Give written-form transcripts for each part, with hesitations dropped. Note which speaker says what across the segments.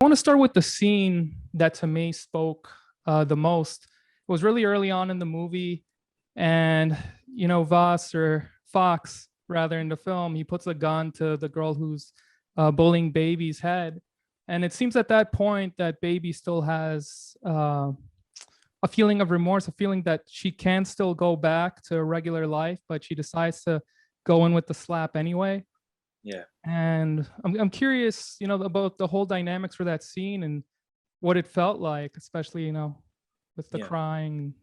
Speaker 1: want to start with the scene that to me spoke the most. It was really early on in the movie, and Vas, or Fox rather, in the film, he puts a gun to the girl who's bullying Baby's head, and it seems at that point that Baby still has a feeling of remorse, a feeling that she can still go back to regular life, but she decides to go in with the slap anyway.
Speaker 2: Yeah.
Speaker 1: And I'm curious, about the whole dynamics for that scene and what it felt like, especially, with the crying.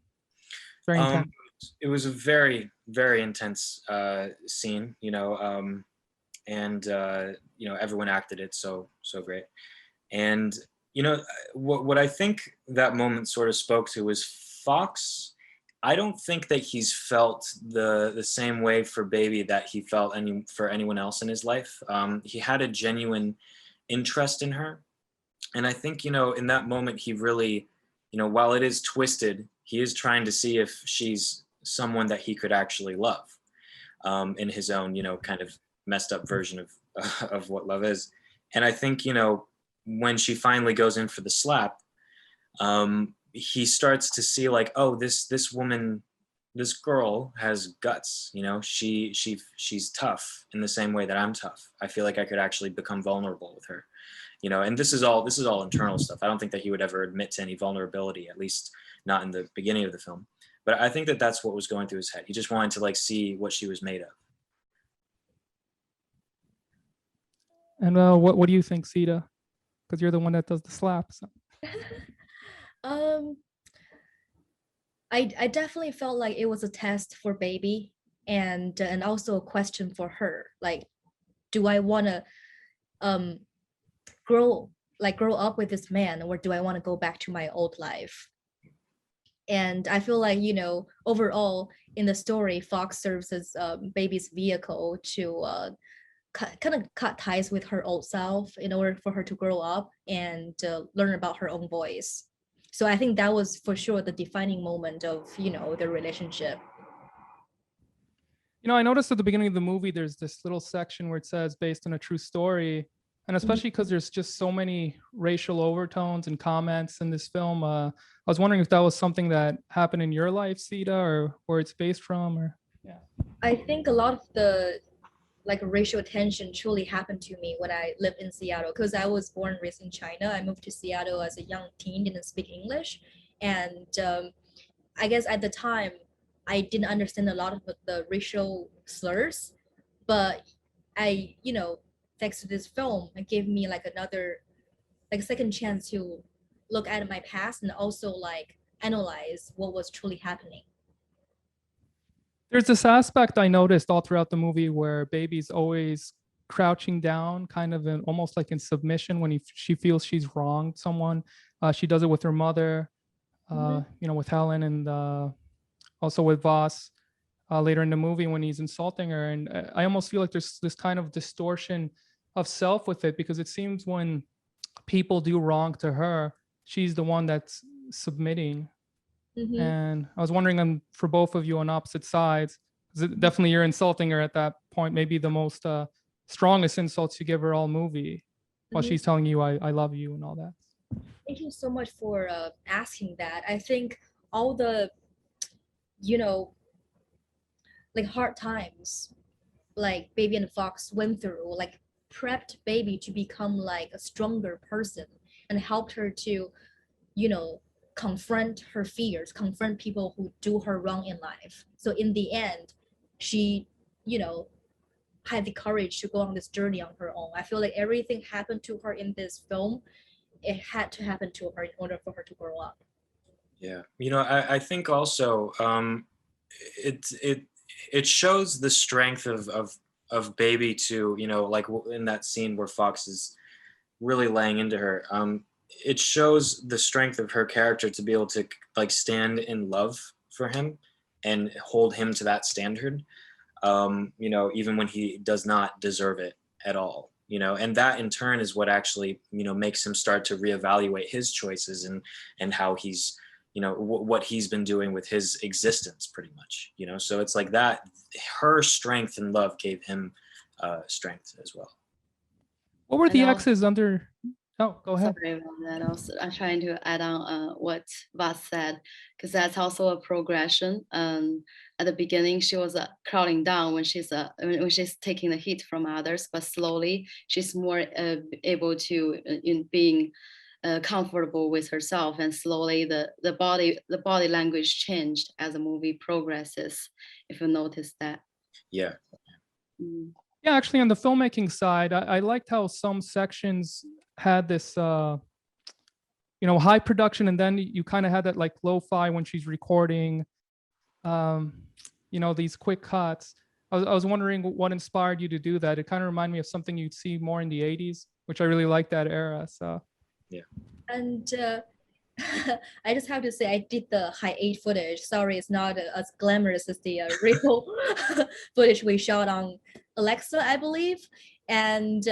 Speaker 1: Very intense.
Speaker 2: It was a very, very intense scene, and everyone acted it so great. And what I think that moment sort of spoke to was Fox. I don't think that he's felt the same way for Baby that he felt for anyone else in his life. He had a genuine interest in her. And I think, in that moment, he really, while it is twisted, he is trying to see if she's someone that he could actually love, in his own, kind of messed up version of what love is. And I think, when she finally goes in for the slap, he starts to see like, oh, this woman, this girl has guts. She's tough in the same way that I'm tough. I feel like I could actually become vulnerable with her. And this is all internal stuff. I don't think that he would ever admit to any vulnerability, at least not in the beginning of the film. But I think that that's what was going through his head. He just wanted to like see what she was made of.
Speaker 1: And what do you think, Zita? Because you're the one that does the slap. So.
Speaker 3: I definitely felt like it was a test for Baby, and also a question for her. Like, do I want to grow up with this man, or do I want to go back to my old life? And I feel like, overall in the story, Fox serves as Baby's vehicle to kind of cut ties with her old self in order for her to grow up and learn about her own voice. So I think that was for sure the defining moment of, their relationship.
Speaker 1: I noticed at the beginning of the movie, there's this little section where it says based on a true story. And especially because there's just so many racial overtones and comments in this film. I was wondering if that was something that happened in your life, Zita, or where it's based from, or yeah.
Speaker 3: I think a lot of the racial tension truly happened to me when I lived in Seattle, because I was born and raised in China. I moved to Seattle as a young teen, didn't speak English. And I guess at the time, I didn't understand a lot of the racial slurs, but I, thanks to this film, it gave me another second chance to look at my past and also analyze what was truly happening.
Speaker 1: There's this aspect I noticed all throughout the movie where Baby's always crouching down, kind of almost like in submission when she feels she's wronged someone. She does it with her mother, with Helen, and also with Vas later in the movie when he's insulting her. And I almost feel like there's this kind of distortion of self with it, because it seems when people do wrong to her, she's the one that's submitting. And I was wondering, for both of you on opposite sides, definitely you're insulting her at that point, maybe the most strongest insults you give her all movie, while she's telling you I love you and all that.
Speaker 3: Thank you so much for asking that. I think all the hard times Baby and Fox went through prepped Baby to become a stronger person, and helped her to confront her fears, confront people who do her wrong in life. So in the end, she, had the courage to go on this journey on her own. I feel like everything happened to her in this film, it had to happen to her in order for her to grow up.
Speaker 2: Yeah, I think also it shows the strength of Baby to, in that scene where Fox is really laying into her. It shows the strength of her character to be able to stand in love for him and hold him to that standard, even when he does not deserve it at all, and that in turn is what actually, makes him start to reevaluate his choices and how he's, what he's been doing with his existence pretty much, so it's like that, her strength and love gave him strength as well.
Speaker 1: What were the exes under Oh, go ahead.
Speaker 4: Sorry about that. Also, I'm trying to add on what Vas said, because that's also a progression. At the beginning, she was crowding down when she's taking the heat from others, but slowly she's more able to in being comfortable with herself, and slowly the body language changed as the movie progresses. If you notice that.
Speaker 2: Yeah.
Speaker 4: Mm.
Speaker 1: Yeah, actually, on the filmmaking side, I liked how some sections had this, high production, and then you kind of had that like lo-fi when she's recording, these quick cuts. I was wondering what inspired you to do that. It kind of reminded me of something you'd see more in the 80s, which I really liked that era. So
Speaker 2: yeah.
Speaker 3: And I just have to say, I did the high 8 footage. Sorry, it's not as glamorous as the real footage we shot on Alexa, I believe. And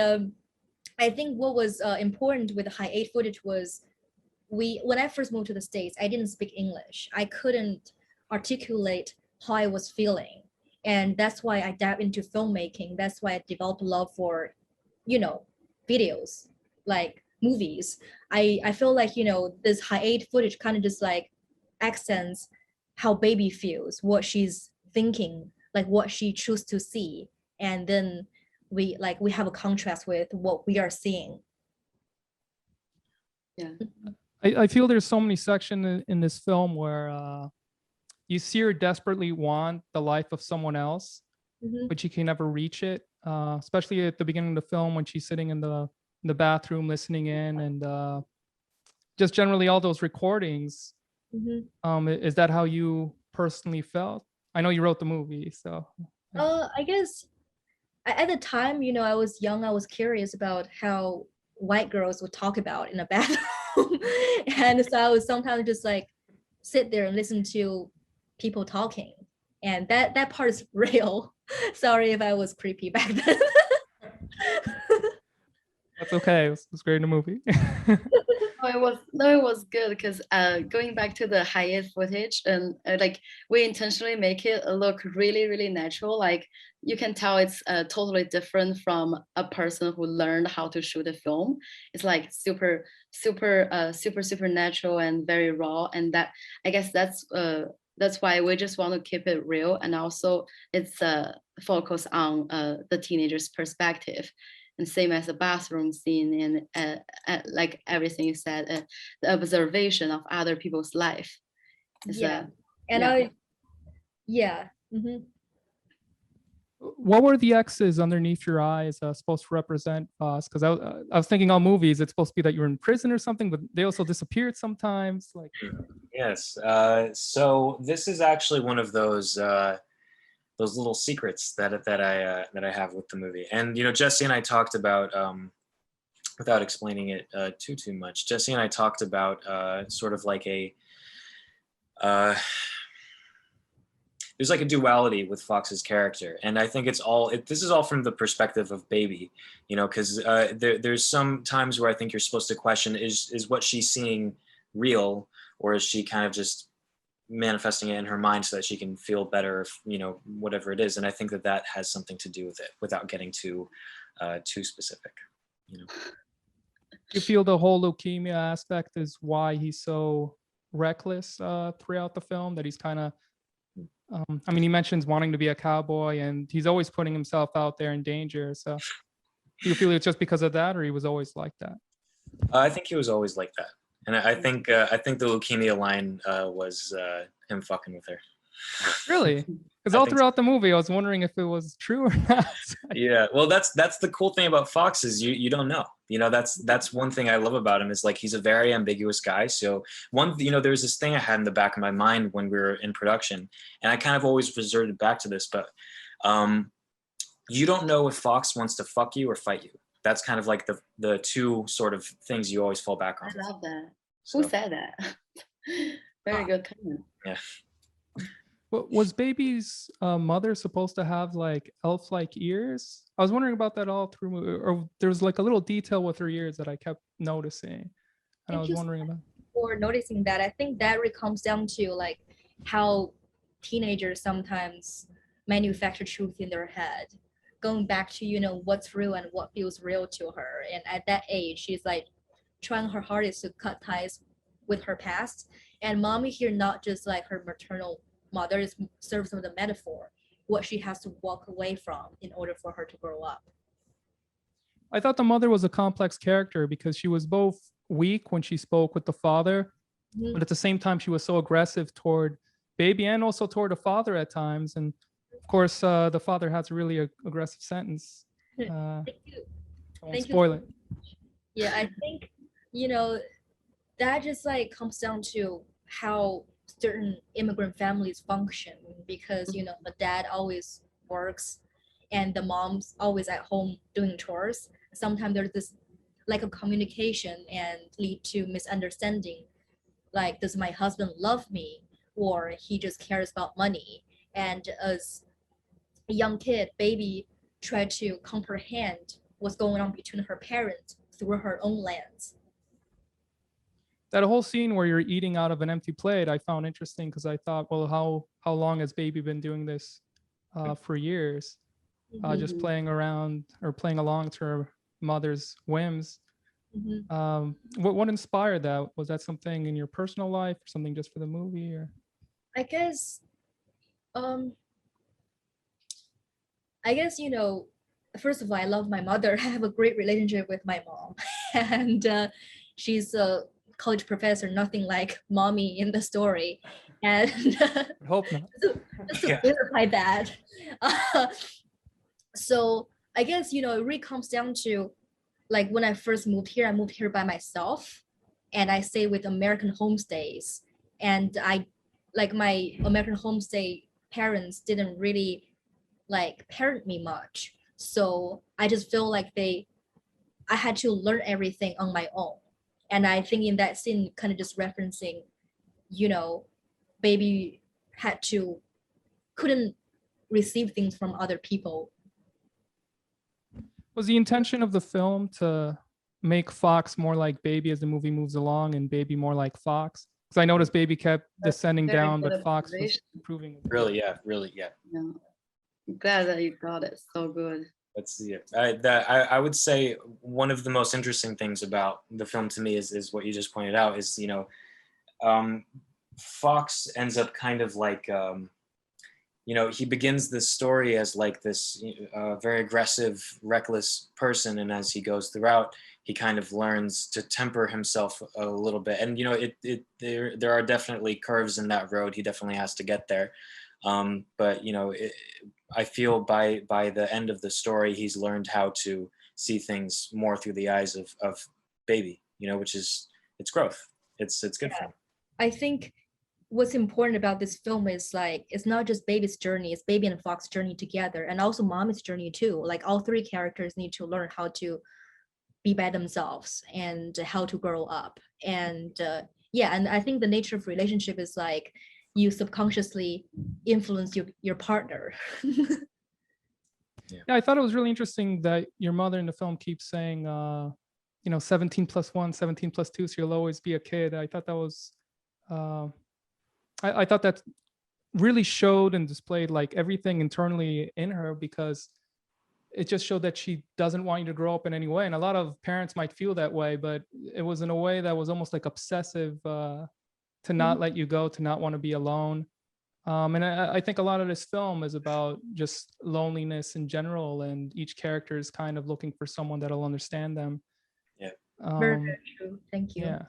Speaker 3: I think what was important with the high 8 footage was when I first moved to the States, I didn't speak English. I couldn't articulate how I was feeling. And that's why I dived into filmmaking. That's why I developed love for, videos, like movies. I feel like, this high 8 footage kind of just like accents how baby feels, what she's thinking, like what she chooses to see. And then we have a contrast with what we are seeing.
Speaker 4: Yeah.
Speaker 1: I feel there's so many sections in this film where you see her desperately want the life of someone else, but she can never reach it. Especially at the beginning of the film when she's sitting in the bathroom listening in, and just generally all those recordings. Is that how you personally felt? I know you wrote the movie, so.
Speaker 3: I guess at the time, I was young. I was curious about how white girls would talk about in a bathroom, and so I would sometimes just like sit there and listen to people talking, and that part is real. Sorry if I was creepy back then.
Speaker 1: That's okay. It was great in the movie.
Speaker 4: It was good because going back to the highest footage, and like we intentionally make it look really, really natural. Like you can tell it's totally different from a person who learned how to shoot a film. It's like super natural and very raw, and that I guess that's why we just want to keep it real, and also it's focus on the teenager's perspective. And same as the bathroom scene, and like everything you said, the observation of other people's life.
Speaker 1: What were the X's underneath your eyes supposed to represent us? Because I was thinking on movies, it's supposed to be that you're in prison or something, but they also disappeared sometimes. Like.
Speaker 2: Yes. So this is actually one of those little secrets that I have with the movie. And Jesse and I talked about, without explaining it too much, Jesse and I talked about sort of like there's like a duality with Fox's character, and I think this is all from the perspective of Baby, because there's some times where I think you're supposed to question is what she's seeing real, or is she kind of just manifesting it in her mind so that she can feel better, whatever it is. And I think that has something to do with it, without getting too specific.
Speaker 1: You feel the whole leukemia aspect is why he's so reckless throughout the film, that he's kind of, he mentions wanting to be a cowboy, and he's always putting himself out there in danger. So do you feel it's just because of that, or he was always like that?
Speaker 2: I think he was always like that. And I think the leukemia line was him fucking with her.
Speaker 1: Really? Because all throughout the movie, I was wondering if it was true or not.
Speaker 2: Yeah, well, that's the cool thing about Fox is you don't know. That's one thing I love about him, is like he's a very ambiguous guy. So there's this thing I had in the back of my mind when we were in production, and I kind of always resorted back to this, but you don't know if Fox wants to fuck you or fight you. That's kind of like the two sort of things you always fall back on.
Speaker 4: I love that. Who said that? Very good comment.
Speaker 2: Yeah.
Speaker 1: Was Baby's mother supposed to have like elf-like ears? I was wondering about that all through, or there's like a little detail with her ears that I kept noticing, and I was wondering about.
Speaker 3: For noticing that, I think that really comes down to like how teenagers sometimes manufacture truth in their head, going back to what's real and what feels real to her. And at that age, she's like trying her hardest to cut ties with her past. And mommy here, not just like her maternal mother, is serves as a metaphor, what she has to walk away from in order for her to grow up.
Speaker 1: I thought the mother was a complex character because she was both weak when she spoke with the father,
Speaker 3: Mhm.
Speaker 1: but at the same time she was so aggressive toward baby and also toward the father at times. And of course, the father has a really aggressive sentence.
Speaker 3: Thank you.
Speaker 1: I won't
Speaker 3: Thank you
Speaker 1: spoil
Speaker 3: so
Speaker 1: it.
Speaker 3: Yeah, I think, you know, that just like comes down to how certain immigrant families function, because you know the dad always works and the mom's always at home doing chores. Sometimes there's this lack of communication and lead to misunderstanding, like, does my husband love me, or he just cares about money? And as a young kid, baby tried to comprehend what's going on between her parents through her own lens.
Speaker 1: That whole scene where you're eating out of an empty plate, I found interesting because I thought, well, how long has baby been doing this for years? Just
Speaker 4: Mhm.
Speaker 1: playing around or playing along to her mother's whims.
Speaker 3: Mhm.
Speaker 1: What inspired that? Was that something in your personal life or something just for the movie? Or
Speaker 3: I guess, um, I guess, you know, first of all, I love my mother. I have a great relationship with my mom, and she's a college professor, nothing like mommy in the story. And
Speaker 1: I hope not.
Speaker 3: just to
Speaker 2: Yeah.
Speaker 3: verify that. Uh, so I guess, you know, it really comes down to, like, when I first moved here, I moved here by myself, and I stay with American homestays. And I, like, my American homestay parents didn't really like parent me much. So I just feel like I had to learn everything on my own. And I think in that scene, kind of just referencing, you know, baby couldn't receive things from other people.
Speaker 1: Was the intention of the film to make Fox more like Baby as the movie moves along and Baby more like Fox? Because I noticed Baby kept
Speaker 4: That's
Speaker 1: descending
Speaker 4: very
Speaker 1: down,
Speaker 4: good
Speaker 1: but Fox was
Speaker 4: observation.
Speaker 1: improving.
Speaker 2: Really, yeah, really, yeah.
Speaker 4: Yeah. I'm glad that you got it. So good.
Speaker 2: That's yeah. I would say one of the most interesting things about the film to me is what you just pointed out is, you know, Fox ends up kind of like, you know, he begins this story as like this very aggressive, reckless person, and as he goes throughout, he kind of learns to temper himself a little bit. And you know, there are definitely curves in that road. He definitely has to get there. But you know, I feel by the end of the story, he's learned how to see things more through the eyes of baby. You know, which is it's growth. It's good for him.
Speaker 3: I think what's important about this film is, like, it's not just baby's journey, it's baby and Fox's journey together, and also mommy's journey too. Like, all three characters need to learn how to be by themselves and how to grow up. And yeah, and I think the nature of relationship is like you subconsciously influence your partner.
Speaker 1: Yeah, I thought it was really interesting that your mother in the film keeps saying, you know, 17 plus 1, 17 plus 2, so you'll always be a kid. I thought that was, uh, I thought that really showed and displayed like everything internally in her, because it just showed that she doesn't want you to grow up in any way. And a lot of parents might feel that way, but it was in a way that was almost like obsessive, to not let you go, to not want to be alone. And I think a lot of this film is about just loneliness in general, and each character is kind of looking for someone that'll understand them.
Speaker 2: Yeah.
Speaker 3: Very,
Speaker 1: Um,
Speaker 3: very true. Thank you.
Speaker 1: yeah.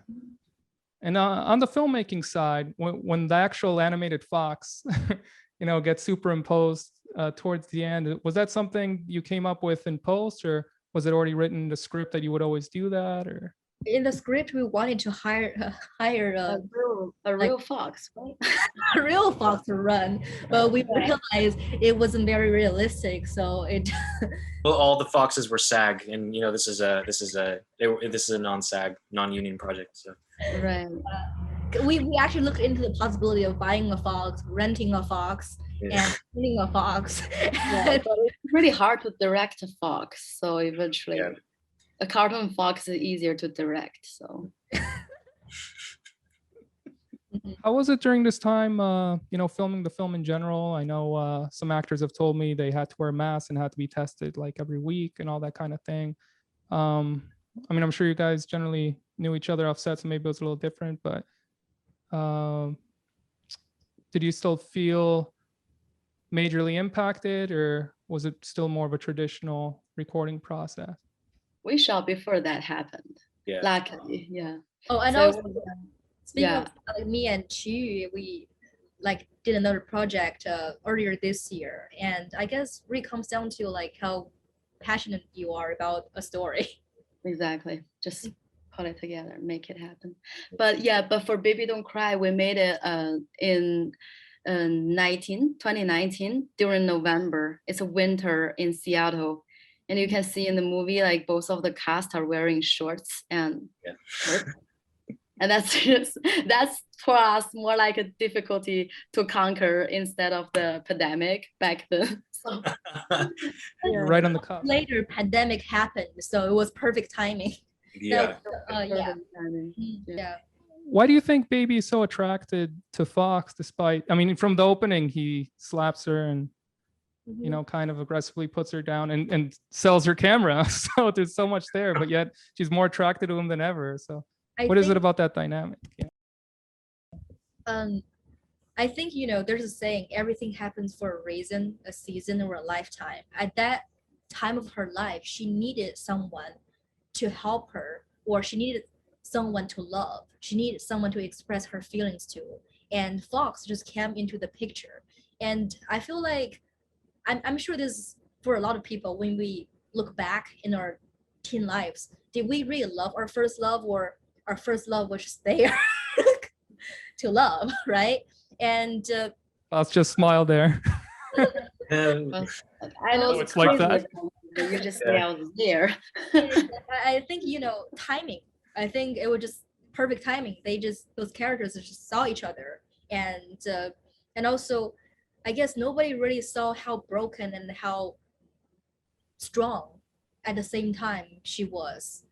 Speaker 1: And on the filmmaking side, when the actual animated fox, you know, gets superimposed towards the end, was that something you came up with in post, or was it already written in the script that you would always do that? Or
Speaker 3: In the script, we wanted to hire
Speaker 4: A real fox, right?
Speaker 3: a real fox to run, but we realized it wasn't very realistic. So it
Speaker 2: Well, all the foxes were SAG, and you know, this is a non-SAG, non-union project. So
Speaker 4: Right.
Speaker 3: we actually looked into the possibility of buying a fox, renting a fox,
Speaker 2: yeah.
Speaker 3: and owning a fox.
Speaker 4: Yeah, but it's really hard to direct a fox. So eventually,
Speaker 2: Yeah.
Speaker 4: a cartoon fox is easier to direct. So
Speaker 1: how was it during this time, you know, filming the film in general? I know some actors have told me they had to wear masks and had to be tested like every week and all that kind of thing. I mean, I'm sure you guys generally knew each other off set, so maybe it was a little different, but did you still feel majorly impacted, or was it still more of a traditional recording process?
Speaker 4: We shot before that happened.
Speaker 2: Yeah.
Speaker 4: Luckily, yeah.
Speaker 3: Oh, and
Speaker 4: So,
Speaker 3: also speaking
Speaker 4: yeah.
Speaker 3: of me and Qiyu, we like did another project earlier this year, and I guess it really comes down to like how passionate you are about a story.
Speaker 4: Exactly. Just put it together, make it happen. But yeah, but for Baby Don't Cry, we made it in 2019 during November. It's a winter in Seattle. And you can see in the movie, like both of the cast are wearing shorts and shirts. And that's for us more like a difficulty to conquer instead of the pandemic back then. So,
Speaker 1: You're right on the cuff.
Speaker 3: Later, pandemic happened, so it was perfect timing.
Speaker 2: Yeah.
Speaker 3: Yeah.
Speaker 4: yeah.
Speaker 1: Why do you think Baby is so attracted to Fox, despite, I mean, from the opening, he slaps her and, you know, kind of aggressively puts her down and sells her camera. So there's so much there, but yet she's more attracted to him than ever. So what is it about that dynamic? Yeah.
Speaker 3: I think, you know, there's a saying, everything happens for a reason, a season, or a lifetime. At that time of her life, she needed someone to help her, or she needed someone to love. She needed someone to express her feelings to. And Fox just came into the picture. And I feel like, I'm sure this for a lot of people, when we look back in our teen lives, did we really love our first love, or our first love was just there to love, right? And
Speaker 1: Let's just smile there.
Speaker 4: I know
Speaker 1: it's like that.
Speaker 4: You just stay out there.
Speaker 3: I think, you know, timing. I think it was just perfect timing. Those characters just saw each other, and also, I guess nobody really saw how broken and how strong at the same time she was,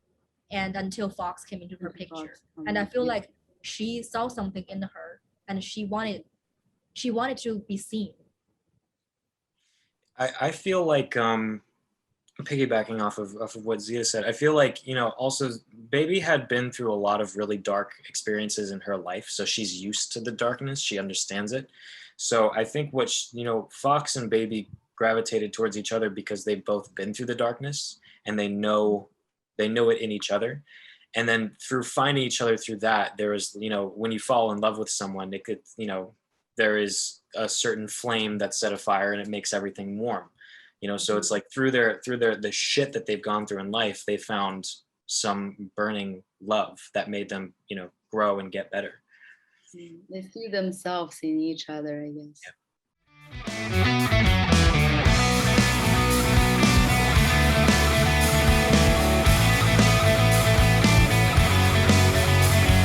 Speaker 3: and until Fox came into her picture, and I feel like she saw something in her, and she wanted to be seen.
Speaker 2: I feel like piggybacking off of what Zia said, I feel like, you know, also Baby had been through a lot of really dark experiences in her life, so she's used to the darkness. She understands it. So I think you know, Fox and Baby gravitated towards each other because they've both been through the darkness and they know it in each other. And then through finding each other through that, there is, you know, when you fall in love with someone, it could, you know, there is a certain flame that set afire and it makes everything warm. You know, so it's like through the shit that they've gone through in life, they found some burning love that made them, you know, grow and get better.
Speaker 4: They see themselves in each other, I guess.
Speaker 2: Yeah.